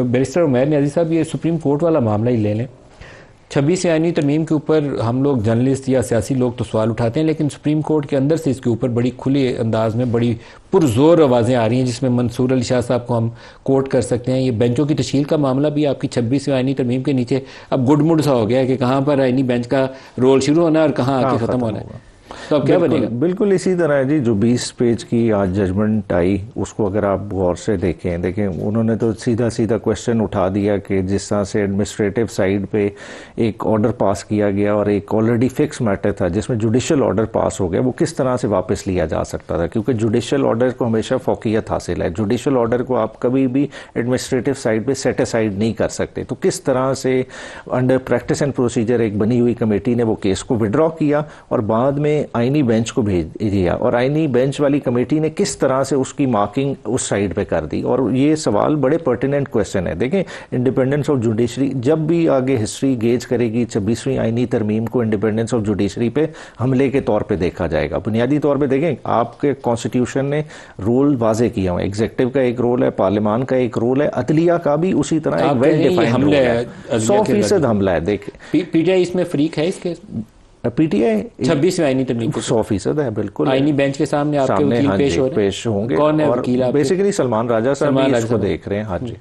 Barrister Umair نیازی صاحب، یہ supreme court والا معاملہ ہی لے لیں. 26 آئینی ترمیم کے اوپر ہم لوگ جرنلسٹ یا سیاسی لوگ تو سوال اٹھاتے ہیں، لیکن سپریم کورٹ کے اندر سے اس کے اوپر بڑی کھلی انداز میں بڑی پرزور آوازیں آ رہی ہیں، جس میں منصور علی شاہ صاحب کو ہم کوٹ کر سکتے ہیں. یہ بینچوں کی تشکیل کا معاملہ بھی آپ کی 26 آئینی ترمیم کے نیچے اب گڈ مڈ سا ہو گیا ہے کہ کہاں پر آئینی بینچ کا رول شروع ہونا ہے اور کہاں آ کے ختم ہونا ہے. تو اب کیا بنے گا؟ بالکل اسی طرح ہے جی. جو 20 پیج کی آج ججمنٹ آئی، اس کو اگر آپ غور سے دیکھیں انہوں نے تو سیدھا کویشچن اٹھا دیا کہ جس طرح سے ایڈمنسٹریٹو سائیڈ پہ ایک آرڈر پاس کیا گیا اور ایک آلریڈی فکس میٹر تھا جس میں جوڈیشل آرڈر پاس ہو گیا، وہ کس طرح سے واپس لیا جا سکتا تھا، کیونکہ جوڈیشل آرڈر کو ہمیشہ فوقیت حاصل ہے. جوڈیشل آرڈر کو آپ کبھی بھی ایڈمنسٹریٹو سائیڈ پہ سیٹ اسائیڈ نہیں کر سکتے. تو کس طرح سے انڈر پریکٹس اینڈ پروسیجر ایک بنی ہوئی کمیٹی نے وہ کیس کو وڈرا کیا اور بعد میں آئینی بینچ کو بھیج دیا، اور آئینی بینچ والی کمیٹی نے کس طرح سے اس کی مارکنگ اس سائیڈ پہ کر دی. اور یہ سوال بڑے پرٹیننٹ کویشچن ہے. دیکھیں انڈیپینڈنس آف جوڈیشری جب بھی آگے ہسٹری گیج کرے گی 26ویں آئینی ترمیم کو انڈیپینڈنس آف جوڈیشری پہ حملے کے طور پہ دیکھا جائے گا. بنیادی طور پہ دیکھیں آپ کے کانسٹیٹیوشن نے رول واضح کیا ہوا ہے. ایگزیکٹو کا ایک رول ہے، پارلیمان کا ایک رول ہے، عدلیہ کا بھی اسی طرح ایک ویل ڈیفائنڈ رول ہے. 100% حملہ ہے. دیکھیں پی ٹی آئی اس میں فریق ہے، اس کے پی ٹی آئی 26 آئینی ترمیم کو 100% ہے. بالکل آئینی بینچ کے سامنے آپ کے وکیل پیش ہو رہے ہیں. پیش ہوں گے. کون ہے اور وکیل آپ کے؟ بیسیکلی سلمان راجہ صاحب اس کو دیکھ رہے ہیں. ہاں جی.